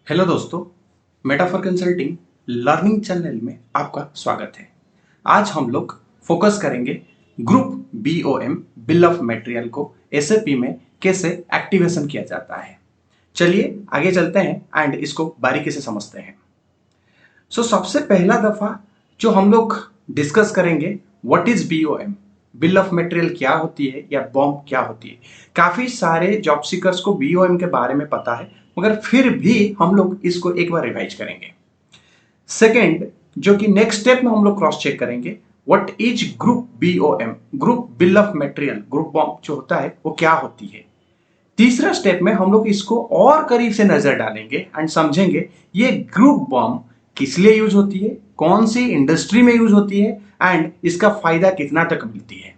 Hello दोस्तों, metaphor consulting learning channel में आपका स्वागत है। आज हम लोग फोकस करेंगे group BOM bill of material को एसएपी में कैसे एक्टिवेशन किया जाता है। चलिए आगे चलते हैं एंड इसको बारीकी से समझते हैं। सबसे पहला दफा जो हम लोग डिस्कस करेंगे what is BOM, bill of material क्या होती है या बॉम्ब क्या होती है। काफी सारे जॉब सीकर्स को बीओएम के बारे में पता है, मगर फिर भी हम लोग इसको एक बार रिवाइज करेंगे। सेकेंड, जो कि नेक्स्ट स्टेप में हम लोग क्रॉस चेक करेंगे what is group BOM, group bill of material, group bomb जो होता है वो क्या होती है। तीसरा स्टेप में हम लोग इसको और करीब से नजर डालेंगे एंड समझेंगे ये ग्रुप बॉम्ब किस लिए यूज होती है, कौन सी इंडस्ट्री में यूज होती है एंड इसका फायदा कितना तक मिलती है।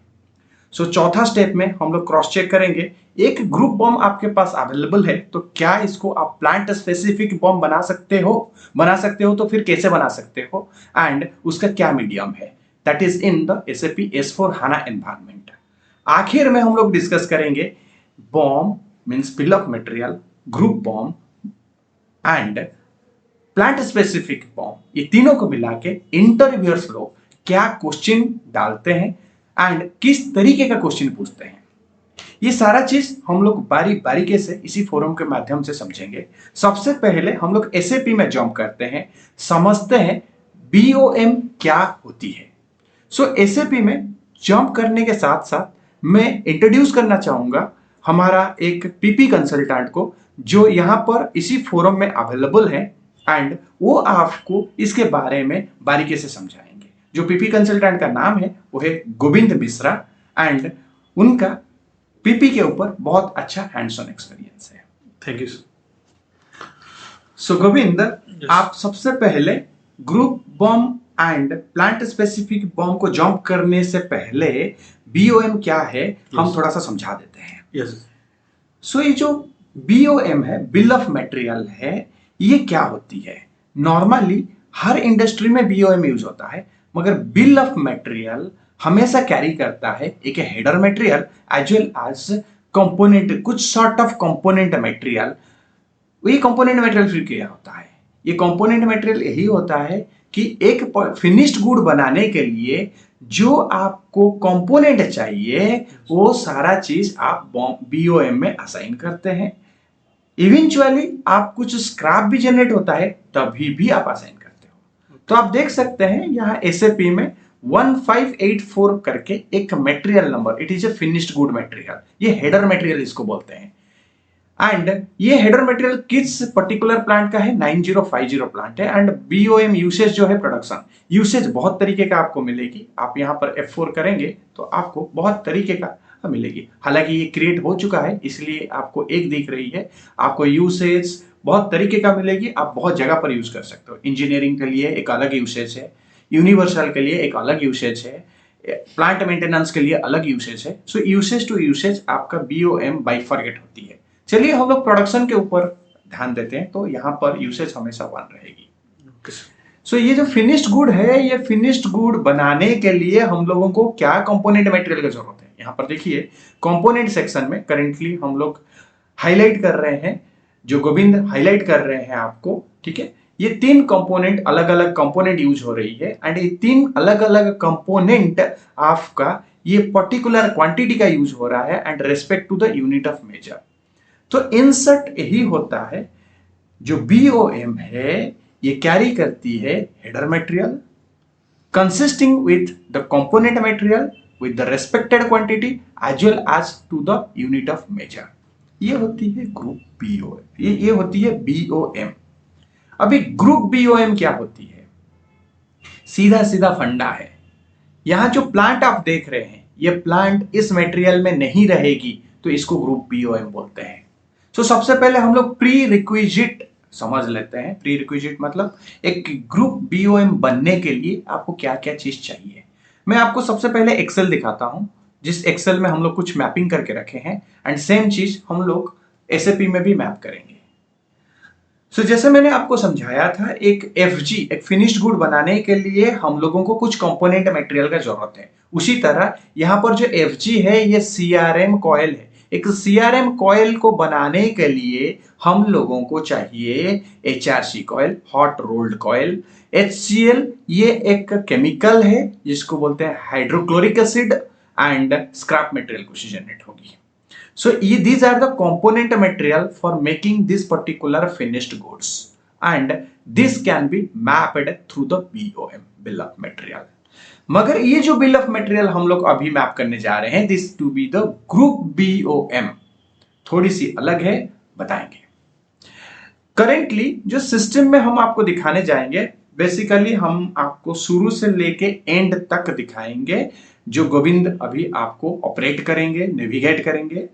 चौथा स्टेप में हम लोग क्रॉस चेक करेंगे एक ग्रुप बॉम्ब आपके पास अवेलेबल है तो क्या इसको आप प्लांट स्पेसिफिक बॉम्ब बना सकते हो तो फिर कैसे बना सकते हो एंड उसका क्या मीडियम है, that is in the SAP S/4HANA environment. आखिर में हम लोग डिस्कस करेंगे bomb means bill of material, group BOM and plant specific bomb, ये तीनों को मिला के इंटरव्यूअर्स लोग क्या क्वेश्चन डालते हैं एंड किस तरीके का क्वेश्चन पूछते हैं। ये सारा चीज हम लोग बारीकी से इसी फोरम के माध्यम से समझेंगे। सबसे पहले हम लोग एसएपी में जंप करते हैं, समझते हैं बीओएम क्या होती है। एसएपी में जंप करने के साथ साथ मैं इंट्रोड्यूस करना चाहूंगा हमारा एक पीपी कंसल्टेंट को जो यहां पर इसी फोरम में अवेलेबल है एंड वो आपको इसके बारे में बारीकी से समझाएंगे। जो पीपी कंसल्टेंट का नाम है वो है गोविंद मिश्रा एंड उनका पीपी के ऊपर बहुत अच्छा हैंड्स ऑन एक्सपीरियंस है। Thank you. गोविंद, आप सबसे पहले group BOM and plant specific BOM को जंप करने से पहले बीओएम क्या है हम थोड़ा सा समझा देते हैं। ये जो बीओएम है, बिल ऑफ मटेरियल है, ये क्या होती है। नॉर्मली हर इंडस्ट्री में बीओएम यूज होता है, मगर बिल ऑफ मटेरियल हमेशा कैरी करता है एक header material as well as component, कुछ सॉर्ट ऑफ कंपोनेंट मटेरियल। ये कंपोनेंट मटेरियल फिर क्या होता है, ये कंपोनेंट मटेरियल यही होता है कि एक फिनिश्ड गुड बनाने के लिए जो आपको कंपोनेंट चाहिए वो सारा चीज आप बीओएम में असाइन करते हैं। इवेंचुअली आप कुछ स्क्रैप भी जनरेट होता है तभी भी आप असाइन करते हो। तो आप देख सकते हैं यहाँ एसएपी में 1584 करके एक material number, it is a finished good material, ये हेडर मटेरियल इसको बोलते हैं। एंड ये हेडर मटेरियल किस पर्टिकुलर प्लांट का है, 9050 प्लांट है। एंड बीओएम यूसेज जो है, प्रोडक्शन यूसेज बहुत तरीके का आपको मिलेगी। आप यहाँ पर F4 करेंगे तो आपको बहुत तरीके का मिलेगी। हालांकि ये क्रिएट हो चुका है इसलिए आपको एक दिख रही है, आपको यूसेज बहुत तरीके का मिलेगी। आप बहुत जगह पर यूज कर सकते हो। इंजीनियरिंग के लिए एक अलग यूसेज है, यूनिवर्सल के लिए एक अलग यूसेज है, प्लांट मेंटेनेंस के लिए अलग यूसेज है। सो यूसेज टू यूसेज आपका बीओएम बाइफरगेट होती है। चलिए हम लोग प्रोडक्शन के ऊपर ध्यान देते हैं, तो यहाँ पर यूसेज हमेशा 1 रहेगी। ये जो फिनिश्ड गुड है, ये फिनिश्ड गुड बनाने के लिए हम लोगों को क्या कंपोनेंट मटेरियल की जरूरत है। यहाँ पर देखिए कंपोनेंट सेक्शन में करेंटली हम लोग हाईलाइट कर रहे हैं, जो गोविंद हाईलाइट कर रहे हैं आपको, ठीक है। ये 3 कंपोनेंट, अलग अलग कंपोनेंट यूज हो रही है एंड ये 3 अलग अलग कंपोनेंट आपका ये पर्टिकुलर क्वांटिटी का यूज हो रहा है and respect to the unit of measure. तो इंसर्ट यही होता है। जो बीओएम है ये कैरी करती है header material consisting with the component material with the respected quantity as well as to the unit of measure. ये होती है ग्रुप बीओएम, ये होती है बीओएम। अभी ग्रुप बीओएम क्या होती है, सीधा सीधा फंडा है। यहां जो प्लांट आप देख रहे हैं ये प्लांट इस मटेरियल में नहीं रहेगी तो इसको ग्रुप बीओएम बोलते हैं। सबसे पहले हम लोग प्री रिक्विजिट समझ लेते हैं। प्री रिक्विजिट मतलब एक ग्रुप बीओएम बनने के लिए आपको क्या क्या चीज चाहिए। मैं आपको सबसे पहले एक्सेल दिखाता हूं, जिस एक्सेल में हम लोग कुछ मैपिंग करके रखे हैं एंड सेम चीज हम लोग एसएपी में भी मैप करेंगे। जैसे मैंने आपको समझाया था, एक एफजी, एक फिनिश्ड गुड बनाने के लिए हम लोगों को कुछ कंपोनेंट मटेरियल का जरूरत है। उसी तरह यहां पर जो एफजी है ये सीआरएम कॉयल है। एक सीआरएम कॉइल को बनाने के लिए हम लोगों को चाहिए HRC coil, hot rolled coil. HCl ये एक केमिकल है जिसको बोलते हैं hydrochloric acid and scrap material को जनरेट होगी। So these are the component material for making this particular finished goods and this can be mapped through the BOM, bill of material। मगर ये जो bill of material हम लोग अभी map करने जा रहे हैं, this to be the group BOM, थोड़ी सी अलग है, बताएंगे। करेंटली जो सिस्टम में हम आपको दिखाने जाएंगे, बेसिकली हम आपको शुरू से लेके एंड तक दिखाएंगे, जो गोविंद अभी आपको ऑपरेट करेंगे, नेविगेट करेंगे।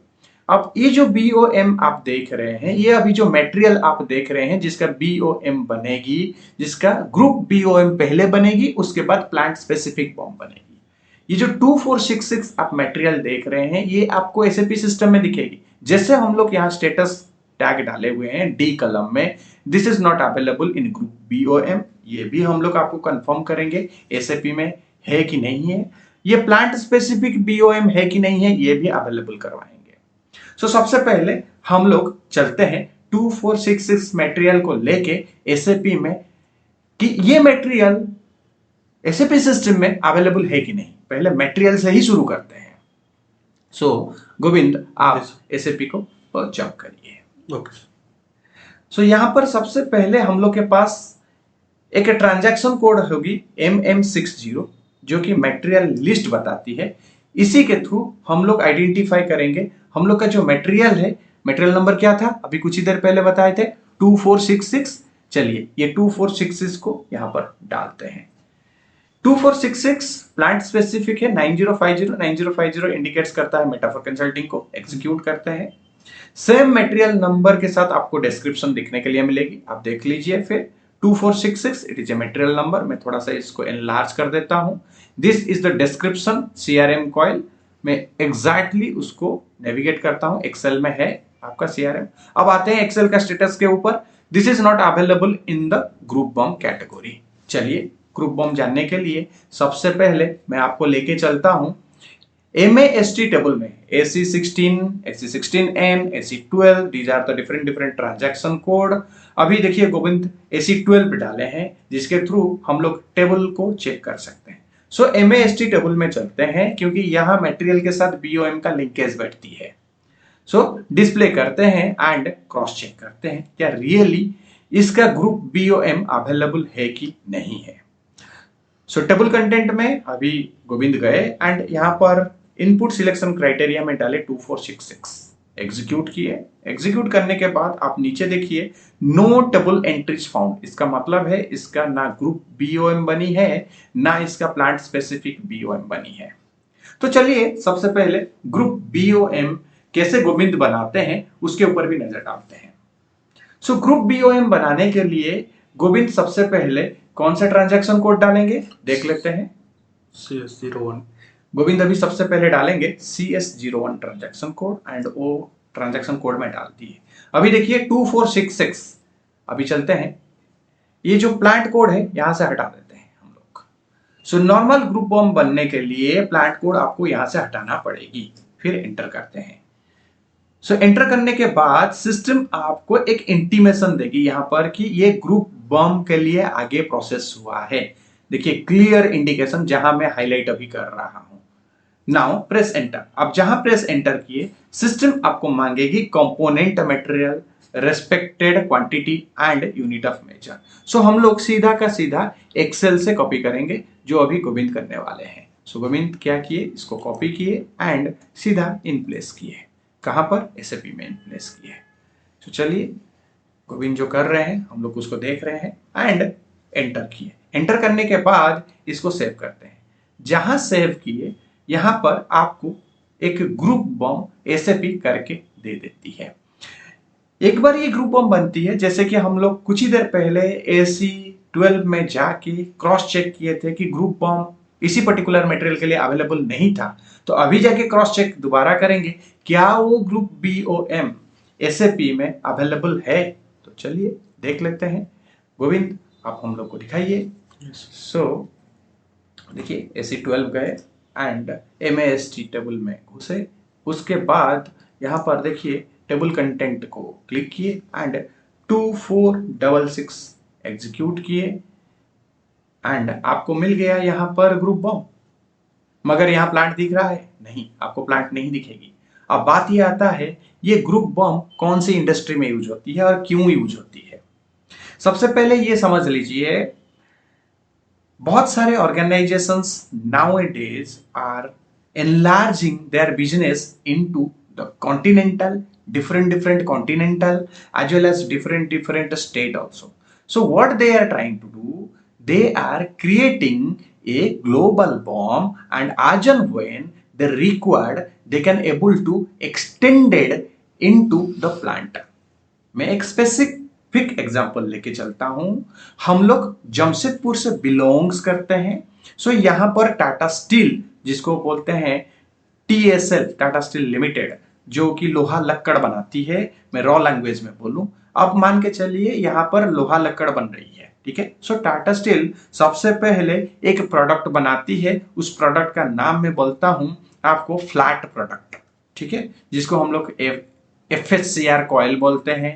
अब ये जो BOM आप देख रहे हैं, ये अभी जो मटेरियल आप देख रहे हैं जिसका BOM बनेगी, जिसका ग्रुप BOM पहले बनेगी, उसके बाद प्लांट स्पेसिफिक बॉम्ब बनेगी। ये जो 2466 आप मटेरियल देख रहे हैं, ये आपको SAP सिस्टम में दिखेगी। जैसे हम लोग यहाँ स्टेटस टैग डाले हुए हैं D कलम में, this is not available in group BOM, ये भी हम लोग आपको कंफर्म करेंगे SAP में है कि नहीं है। ये प्लांट स्पेसिफिक BOM है कि नहीं है, ये भी अवेलेबल करवाएंगे। तो सबसे पहले हम लोग चलते हैं 2466 मटेरियल को लेके SAP में कि ये मटेरियल SAP सिस्टम में अवेलेबल है कि नहीं। पहले मटेरियल से ही शुरू करते हैं। सो गोविंद आप SAP को जंप करिए। ओके। सो यहां पर सबसे पहले हम लोग के पास एक ट्रांजैक्शन कोड होगी MM60 जो कि मटेरियल लिस्ट बताती है। इसी के थ्रू हम लोग आइडेंटिफाई करेंगे हम लोग का जो मटेरियल है। मटेरियल नंबर क्या था, अभी कुछ ही देर पहले बताए थे 2466। चलिए ये 2466 को यहां पर डालते हैं। 2466 प्लांट स्पेसिफिक है। 9050 इंडिकेट्स करता है मेटाफर कंसल्टिंग को। एग्जीक्यूट करते हैं। सेम मटेरियल नंबर के साथ आपको डिस्क्रिप्शन दिखने के लिए मिलेगी, आप देख लीजिए। फिर 2466 it is a material number. मैं थोड़ा सा इसको एनलार्ज कर देता हूं। This is the description CRM coil. मैं एग्जैक्टली उसको नेविगेट करता हूं। एक्सेल में है आपका CRM। अब आते हैं एक्सेल का स्टेटस के ऊपर। This is not available in the group bomb category. चलिए ग्रुप बॉम्ब जानने के लिए सबसे पहले मैं आपको लेके चलता हूं MAST टेबल में। AC16, AC16N, AC12, these are the different transaction code. अभी देखिए गोविंद AC12 पे डाले हैं जिसके थ्रू हम लोग टेबल को चेक कर सकते हैं। सो MAST टेबल में चलते हैं क्योंकि यहां मटेरियल के साथ BOM का लिंकेज बैठती है। सो डिस्प्ले करते हैं एंड क्रॉस चेक करते हैं क्या रियली इसका ग्रुप BOM अवेलेबल है कि नहीं है। सो टेबल कंटेंट में अभी गोविंद गए एंड यहां पर इनपुट सिलेक्शन क्राइटेरिया में डाले 2466, एग्जीक्यूट किए। एग्जीक्यूट करने के बाद आप नीचे देखिए नो टेबल एंट्रीज फाउंड। इसका मतलब है इसका ना ग्रुप BOM बनी है ना इसका प्लांट स्पेसिफिक BOM बनी है। तो चलिए सबसे पहले ग्रुप BOM कैसे गोविंद बनाते हैं उसके ऊपर भी नजर डालते हैं। सो ग्रुप BOM बनाने के लिए गोविंद सबसे पहले कौन सा ट्रांजैक्शन कोड डालेंगे देख लेते हैं। CS01 गोविंद अभी सबसे पहले डालेंगे CS01 ट्रांजैक्शन कोड एंड वो ट्रांजैक्शन कोड में डाल दिए। अभी देखिए 2466। अभी चलते हैं, ये जो प्लांट कोड है यहां से हटा देते हैं हम लोग। सो नॉर्मल ग्रुप बॉम्ब बनने के लिए प्लांट कोड आपको यहां से हटाना पड़ेगी। फिर एंटर करते हैं। सो एंटर करने के बाद सिस्टम आपको एक इंटीमेशन देगी यहां पर कि ये ग्रुप बॉम्ब के लिए आगे प्रोसेस हुआ है। देखिए क्लियर इंडिकेशन जहां मैं हाईलाइट अभी कर रहा हूं। Now press enter. अब जहां प्रेस एंटर किए सिस्टम आपको मांगेगी component material, respected quantity and unit of measure. So हम लोग सीधा का सीधा एक्सेल से कॉपी करेंगे जो अभी गोविंद करने वाले हैं। सो गोविंद क्या किए, इसको कॉपी किए एंड सीधा इन प्लेस किए। कहां पर, SAP में इन प्लेस किए। तो चलिए गोविंद जो कर रहे हैं हम लोग उसको देख रहे हैं एंड एंटर किए। एंटर करने के बाद इसको सेव करते हैं। जहां सेव किए यहां पर आपको एक ग्रुप बॉम्ब SAP करके दे देती है। एक बार ये ग्रुप बॉम्ब बनती है, जैसे कि हम लोग कुछ ही देर पहले AC12 में जाके क्रॉस चेक किए थे कि ग्रुप बॉम्ब इसी पर्टिकुलर मटेरियल के लिए अवेलेबल नहीं था। तो अभी जाके क्रॉस चेक दोबारा करेंगे क्या वो ग्रुप BOM SAP में अवेलेबल है। तो चलिए देख लेते हैं। गोविंद आप हम लोग को दिखाइए। सो देखिए AC12 गए एंड MAST टेबल में घुसे। उसके बाद यहाँ पर देखिए टेबल कंटेंट को क्लिक किए एंड 2466 एग्जीक्यूट किए एंड आपको मिल गया यहाँ पर ग्रुप बॉम्ब। मगर यहाँ प्लांट दिख रहा है? नहीं, आपको प्लांट नहीं दिखेगी। अब बात ये आता है ये ग्रुप बॉम्ब कौन सी इंडस्ट्री में यूज होती है और क्यों यूज होती है। सबसे पहले ये समझ लीजिए, बहुत सारे organisations nowadays are enlarging their business into the continental, different continental as well as different state also. So what they are trying to do, they are creating a global bomb, and as and when they required they can able to extend it into the plant. मैं एक specific example लेके चलता हूं। हम लोग जमशेदपुर से belongs करते हैं। सो यहां पर टाटा स्टील, जिसको बोलते हैं TSL, टाटा स्टील लिमिटेड, जो कि लोहा लक्कड़ बनाती है, मैं रॉ लैंग्वेज में बोलूं, अब मान के चलिए यहां पर लोहा लक्कड़ बन रही है, ठीक है। सो टाटा स्टील सबसे पहले एक प्रोडक्ट बनाती है, उस प्रोडक्ट का नाम मैं बोलता हूं आपको फ्लैट प्रोडक्ट, ठीक है, जिसको हम लोग FHCR कॉइल बोलते हैं,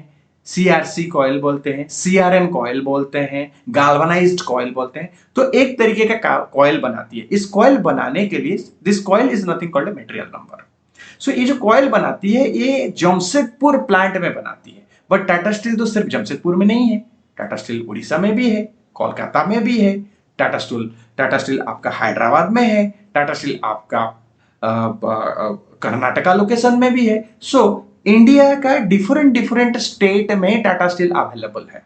CRC कॉइल बोलते हैं, CRM कॉइल बोलते हैं, गाल्वनाइज्ड कॉइल बोलते हैं। तो एक तरीके का कॉइल बनाती है। इस कॉइल बनाने के लिए this coil is nothing called a material number. So ये जो कॉइल बनाती है ये जमशेदपुर प्लांट में बनाती है। बट टाटा स्टील तो सिर्फ जमशेदपुर में नहीं है, टाटा स्टील उड़ीसा में भी है, कोलकाता में भी है, टाटा स्टील आपका हैदराबाद में है, टाटा स्टील आपका कर्नाटका लोकेशन में भी है। सो इंडिया का डिफरेंट स्टेट में टाटा स्टील अवेलेबल है।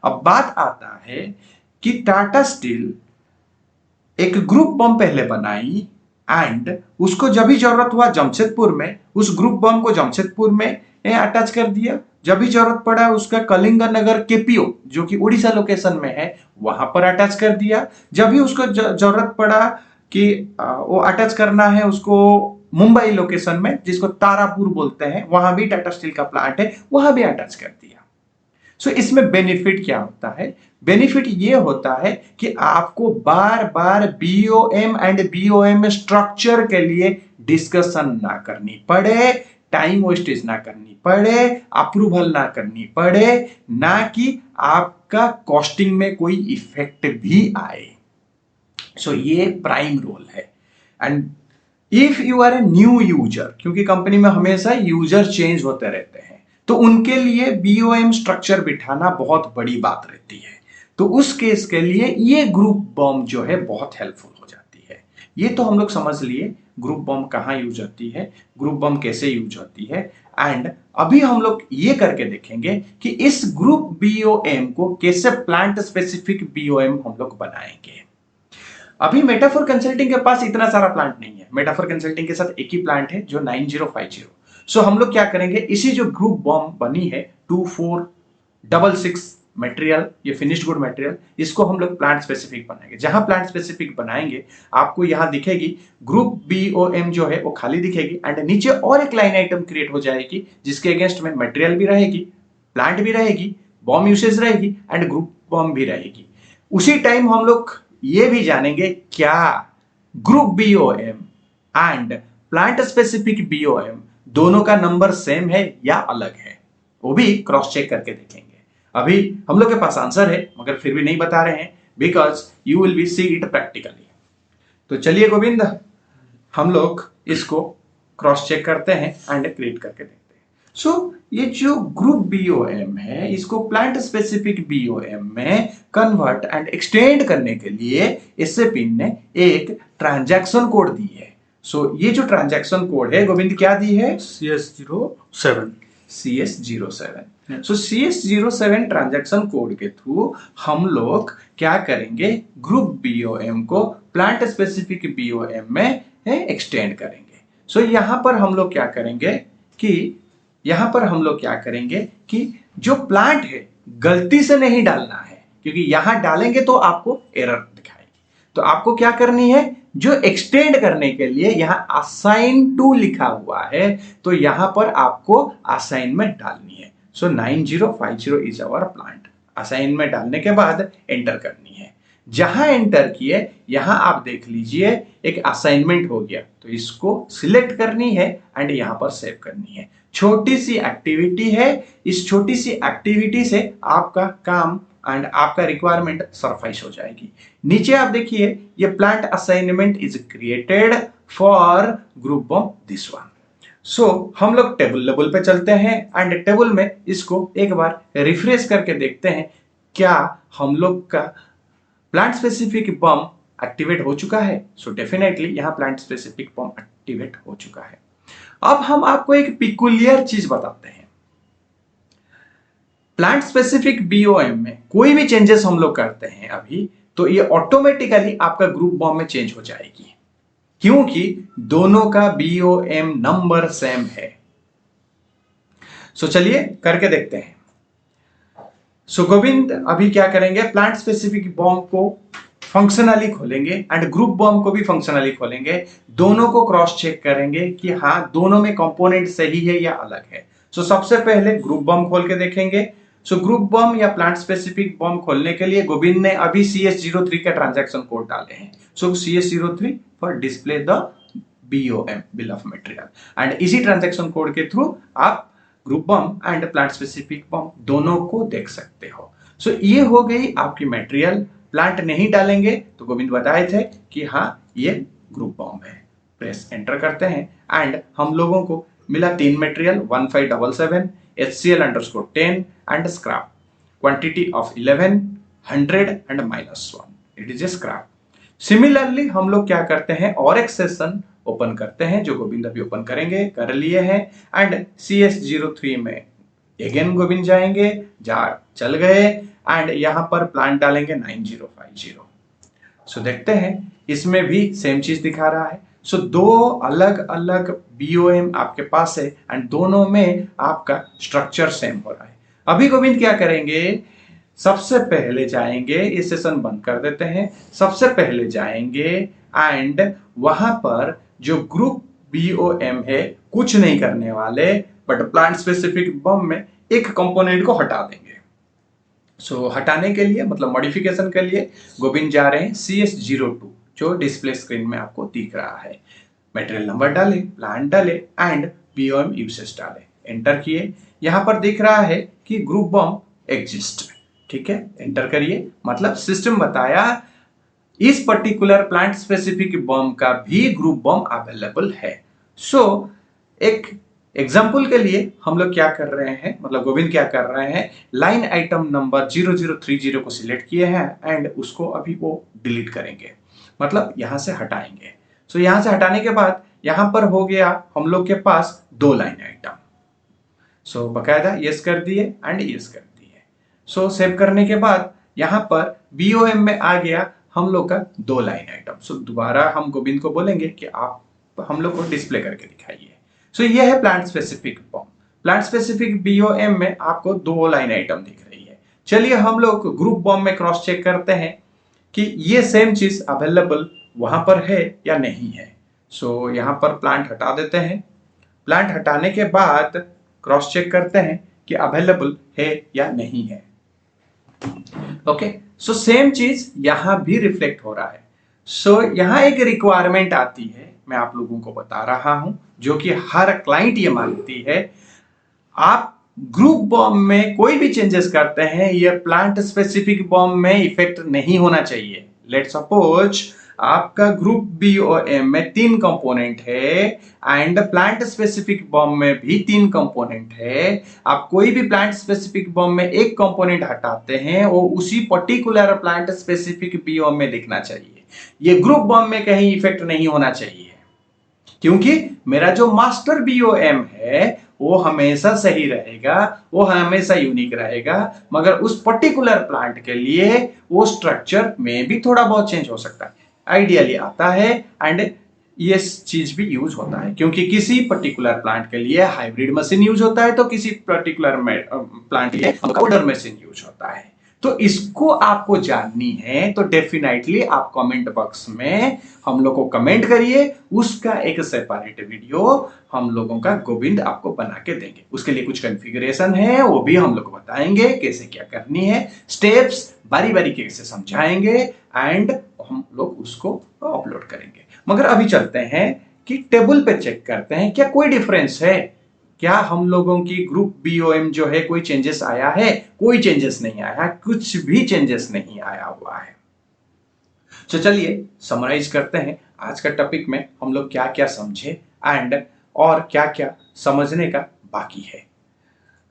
अब बात आता है कि टाटा स्टील एक ग्रुप बम पहले बनाई एंड उसको जब भी जरूरत हुआ जमशेदपुर में, उस ग्रुप बम को जमशेदपुर में अटैच कर दिया। जब भी जरूरत पड़ा उसका कलिंगनगर KPO, जो कि उड़ीसा लोकेशन में है, वहां पर अटैच कर दिया। जब भी उसको जरूरत पड़ा कि वो अटैच करना है उसको मुंबई लोकेशन में, जिसको तारापुर बोलते हैं, वहां भी टाटा स्टील का प्लांट है, वहां भी अटैच कर दिया। सो इसमें बेनिफिट क्या होता है? बेनिफिट ये होता है कि आपको बार बार BOM एंड BOM स्ट्रक्चर के लिए डिस्कशन ना करनी पड़े, टाइम वेस्टेज ना करनी पड़े, अप्रूवल ना करनी पड़े, ना कि आपका कॉस्टिंग में कोई इफेक्ट भी आए। सो ये प्राइम रोल है। And if you are a new user, क्योंकि कंपनी में हमेशा यूजर चेंज होते रहते हैं, तो उनके लिए BOM स्ट्रक्चर बिठाना बहुत बड़ी बात रहती है। तो उस केस के लिए ये ग्रुप बम जो है बहुत हेल्पफुल हो जाती है। ये तो हम लोग समझ लिए ग्रुप बम कहाँ यूज होती है, ग्रुप बम कैसे यूज होती है। एंड अभी हम लोग ये करके देखेंगे कि इस ग्रुप BOM को कैसे प्लांट स्पेसिफिक BOM हम लोग बनाएंगे। अभी मेटाफोर कंसल्टिंग के पास इतना सारा प्लांट नहीं है। मेटाफोर कंसल्टिंग के साथ एक ही प्लांट है जो 9050। सो हम लोग क्या करेंगे, इसी जो ग्रुप बॉम्ब बनी है 2466 मटेरियल, ये फिनिश्ड गुड मटेरियल, इसको हम लोग प्लांट स्पेसिफिक बनाएंगे। जहां प्लांट स्पेसिफिक बनाएंगे आपको यहां दिखेगी ग्रुप BOM जो है वो खाली दिखेगी एंड नीचे और एक लाइन आइटम क्रिएट हो जाएगी जिसके अगेंस्ट में मटेरियल भी रहेगी, प्लांट भी रहेगी, बॉम्ब यूसेज रहेगी एंड ग्रुप बॉम्ब भी रहेगी। उसी टाइम हम लोग ये भी जानेंगे क्या group BOM and plant specific BOM दोनों का नंबर सेम है या अलग है, वो भी क्रॉस चेक करके देखेंगे। अभी हम लोग के पास आंसर है मगर फिर भी नहीं बता रहे हैं, because you will be see it practically. तो चलिए गोविंद, हम लोग इसको क्रॉस चेक करते हैं एंड क्रिएट करके देखते हैं। सो ये जो ग्रुप BOM है इसको प्लांट स्पेसिफिक BOM में कन्वर्ट एंड एक्सटेंड करने के लिए SAP ने एक ट्रांजैक्शन कोड दी है। सो ये जो ट्रांजैक्शन कोड है गोविंद क्या दी है? CS07। सो CS07 ट्रांजैक्शन कोड के थ्रू हम लोग क्या करेंगे, ग्रुप BOM को प्लांट स्पेसिफिक BOM में एक्सटेंड करेंगे। सो यहां पर हम लोग क्या करेंगे कि जो प्लांट है गलती से नहीं डालना है, क्योंकि यहां डालेंगे तो आपको एरर दिखाएगी। तो आपको क्या करनी है, जो एक्सटेंड करने के लिए यहां असाइन टू लिखा हुआ है तो यहां पर आपको असाइनमेंट डालनी है। सो 9050 इज आवर प्लांट। असाइनमेंट डालने के बाद एंटर करनी है। जहां एंटर किए यहां आप देख लीजिए एक असाइनमेंट हो गया, तो इसको सिलेक्ट करनी है एंड यहां पर सेव करनी है। छोटी सी एक्टिविटी है, इस छोटी सी एक्टिविटी से आपका काम एंड आपका रिक्वायरमेंट सरफाइस हो जाएगी। नीचे आप देखिए ये plant assignment is created for group of this one. So हम लोग टेबल लेवल पे चलते हैं एंड टेबल में इसको एक बार रिफ्रेश करके देखते हैं क्या हम लोग का प्लांट स्पेसिफिक बम एक्टिवेट हो चुका है। सो डेफिनेटली यहां प्लांट स्पेसिफिक बम एक्टिवेट हो चुका है। अब हम आपको एक पिकुलियर चीज बताते हैं। प्लांट स्पेसिफिक बीओएम में कोई भी चेंजेस हम लोग करते हैं अभी, तो ये ऑटोमेटिकली आपका ग्रुप बॉम्ब में चेंज हो जाएगी, क्योंकि दोनों का बीओएम नंबर सेम है। सो चलिए करके देखते हैं। सो गोविंद अभी क्या करेंगे, प्लांट स्पेसिफिक बॉम्ब को फंक्शनली खोलेंगे एंड ग्रुप बॉम्ब को भी फंक्शनली खोलेंगे। दोनों को क्रॉस चेक करेंगे कि हाँ दोनों में कंपोनेंट सही है या अलग है। सो सबसे पहले ग्रुप बॉम्ब खोल के देखेंगे। सो ग्रुप बॉम्ब या प्लांट स्पेसिफिक बॉम्ब खोलने के लिए गोविंद ने अभी CS03 का ट्रांजैक्शन कोड डाले हैं। सो CS03 for display the BOM bill of material and इसी ट्रांजैक्शन कोड के थ्रू आप group BOM and plant specific bomb दोनों को देख सकते हो। सो ये हो गई आपकी मटेरियल। प्लांट नहीं डालेंगे तो गोविंद बताए थे कि हाँ ये ग्रुप बॉम्ब है। प्रेस एंटर करते हैं एंड हम लोगों को मिला 3 material 1577 HCl_10 and scrap quantity of 11 100 and -1 it is a scrap. Similarly हम लोग क्या करते हैं और एक सेशन ओपन करते हैं जो गोविंद अभी ओपन करेंगे, कर लिए हैं एंड CS03 में अगेन गोविंद जाएंगे, चल गए एंड यहां पर प्लांट डालेंगे 9050। सो देखते हैं इसमें भी सेम चीज दिखा रहा है। सो दो अलग अलग बीओएम आपके पास है एंड दोनों में आपका स्ट्रक्चर सेम हो रहा है। अभी गोविंद क्या करेंगे, सबसे पहले जाएंगे, इस सेशन बंद कर देते हैं, सबसे पहले जाएंगे एंड वहां पर जो ग्रुप बीओएम है कुछ नहीं करने वाले, बट प्लांट स्पेसिफिक बम में एक कंपोनेंट को हटा देंगे। सो हटाने के लिए मतलब मॉडिफिकेशन के लिए गोविंद जा रहे हैं CS02 जो डिस्प्ले स्क्रीन में आपको दिख रहा है। मटेरियल नंबर डाले, प्लांट डाले एंड बीओएम यूसेज डाले, एंटर किए। यहां पर दिख रहा है कि ग्रुप बम एग्जिस्ट, ठीक है, एंटर करिए। मतलब सिस्टम बताया इस पर्टिकुलर प्लांट स्पेसिफिक बम का भी ग्रुप बम अवेलेबल है। सो एक एग्जाम्पल के लिए हम लोग क्या कर रहे हैं, मतलब गोविंद क्या कर रहे हैं, लाइन आइटम नंबर 0030 को सिलेक्ट किए हैं एंड उसको अभी वो डिलीट करेंगे, मतलब यहां से हटाएंगे। सो यहां से हटाने के बाद यहां पर हो गया हम लोग के पास 2 लाइन आइटम। सो बकायदा यस कर दिए एंड यस कर दिए। सो सेव करने के बाद यहां पर बीओएम में आ गया हम लोग का 2 लाइन आइटम। सो दोबारा हम गोविंद को बोलेंगे कि आप हम लोग को डिस्प्ले करके दिखाइए। सो ये है plant specific bomb. Plant specific BOM में आपको 2 लाइन आइटम दिख रही है। चलिए हम लोग ग्रुप बॉम्ब में क्रॉस चेक करते हैं कि ये सेम चीज अवेलेबल वहां पर है या नहीं है। सो यहां पर प्लांट हटा देते हैं। प्लांट हटाने के बाद क्रॉस चेक करते हैं कि अवेलेबल है या नहीं है। ओके, सो सेम चीज यहां भी रिफ्लेक्ट हो रहा है। सो यहां एक रिक्वायरमेंट आती है, मैं आप लोगों को बता रहा हूं, जो कि हर क्लाइंट ये मांगती है। आप ग्रुप बॉम्ब में कोई भी चेंजेस करते हैं ये प्लांट स्पेसिफिक बॉम्ब में इफेक्ट नहीं होना चाहिए। लेट सपोज आपका ग्रुप बीओएम में 3 कंपोनेंट है एंड प्लांट स्पेसिफिक बॉम्ब में भी 3 कंपोनेंट है। आप कोई भी प्लांट स्पेसिफिक बॉम्ब में एक कंपोनेंट हटाते हैं वो उसी पर्टिकुलर प्लांट स्पेसिफिक बीओएम में दिखना चाहिए। ये ग्रुप बॉम्ब में कहीं इफेक्ट नहीं होना चाहिए, क्योंकि मेरा जो मास्टर बीओएम है वो हमेशा सही रहेगा, वो हमेशा यूनिक रहेगा, मगर उस पर्टिकुलर प्लांट के लिए वो स्ट्रक्चर में भी थोड़ा बहुत चेंज हो सकता है, आइडियली आता है एंड ये चीज भी यूज होता है, क्योंकि किसी पर्टिकुलर प्लांट के लिए हाइब्रिड मशीन यूज होता है तो किसी पर्टिकुलर प्लांट के लिए पाउडर मशीन यूज होता है। तो इसको आपको जाननी है तो डेफिनेटली आप कमेंट बॉक्स में हम लोग को कमेंट करिए, उसका एक सेपरेट वीडियो हम लोगों का गोविंद आपको बना के देंगे। उसके लिए कुछ कॉन्फ़िगरेशन है वो भी हम लोग को बताएंगे, कैसे क्या करनी है, स्टेप्स बारी बारी कैसे समझाएंगे एंड हम लोग उसको अपलोड करेंगे। मगर अभी चलते हैं कि टेबल पे चेक करते हैं क्या कोई डिफरेंस है, क्या हम लोगों की ग्रुप बीओएम जो है कोई चेंजेस आया है? कोई चेंजेस नहीं आया है, कुछ भी चेंजेस नहीं आया हुआ है। तो चलिए समराइज करते हैं आज का टॉपिक में हम लोग क्या क्या समझे एंड और क्या क्या समझने का बाकी है।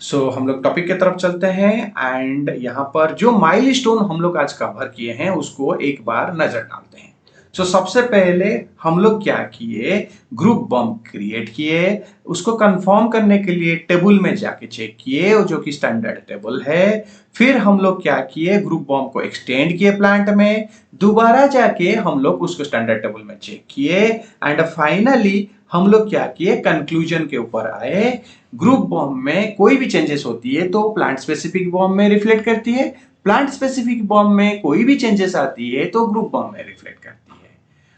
सो हम लोग टॉपिक की तरफ चलते हैं एंड यहाँ पर जो माइलस्टोन हम लोग आज कवर किए हैं उसको एक बार नजर डालते हैं। सो सबसे पहले हम लोग क्या किए, ग्रुप बम क्रिएट किए, उसको कंफर्म करने के लिए टेबल में जाके चेक किए जो कि स्टैंडर्ड टेबल है। फिर हम लोग क्या किए, ग्रुप बम को एक्सटेंड किए प्लांट में, दोबारा जाके हम लोग उसको स्टैंडर्ड टेबल में चेक किए एंड फाइनली हम लोग क्या किए, कंक्लूजन के ऊपर आए। ग्रुप बॉम्ब में कोई भी चेंजेस होती है तो प्लांट स्पेसिफिक बॉम्ब में रिफ्लेक्ट करती है, प्लांट स्पेसिफिक बॉम्ब में कोई भी चेंजेस आती है तो ग्रुप बॉम्ब में रिफ्लेक्ट करती है।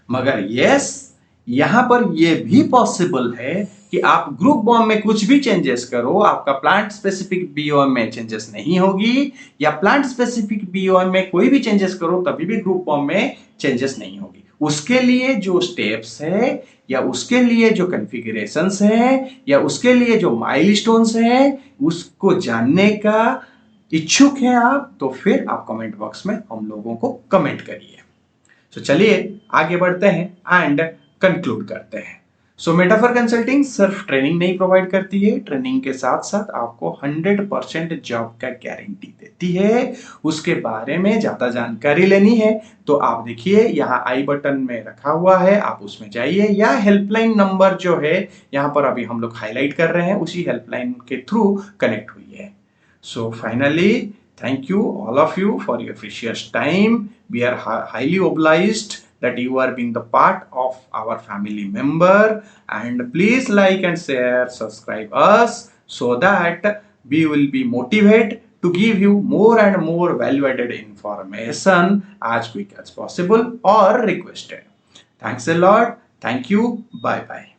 मगर यस, यहां पर यह भी पॉसिबल है कि आप ग्रुप बॉम्ब में कुछ भी चेंजेस करो, आपका प्लांट स्पेसिफिक बीओएम में चेंजेस नहीं होगी, या प्लांट स्पेसिफिक बीओएम में कोई भी चेंजेस करो तभी भी ग्रुप बॉम्ब में चेंजेस नहीं होगी। उसके लिए जो स्टेप्स है या उसके लिए जो कॉन्फ़िगरेशंस है या उसके लिए जो माइलस्टोन्स है उसको जानने का इच्छुक है आप, तो फिर आप कमेंट बॉक्स में हम लोगों को कमेंट करिए। तो चलिए आगे बढ़ते हैं एंड कंक्लूड करते हैं। सो मेटाफर कंसल्टिंग सिर्फ ट्रेनिंग नहीं प्रोवाइड करती है, ट्रेनिंग के साथ साथ आपको 100% जॉब का गारंटी देती है। उसके बारे में ज्यादा जानकारी लेनी है तो आप देखिए यहाँ आई बटन में रखा हुआ है, आप उसमें जाइए, या हेल्पलाइन नंबर जो है यहाँ पर अभी हम लोग हाईलाइट कर रहे हैं उसी हेल्पलाइन के थ्रू कनेक्ट हुई है। So finally thank you all of you for your precious time. We are highly obliged that you are being the part of our family member, and please like and share, subscribe us so that we will be motivated to give you more and more value added information as quick as possible or requested. Thanks a lot. Thank you. Bye bye.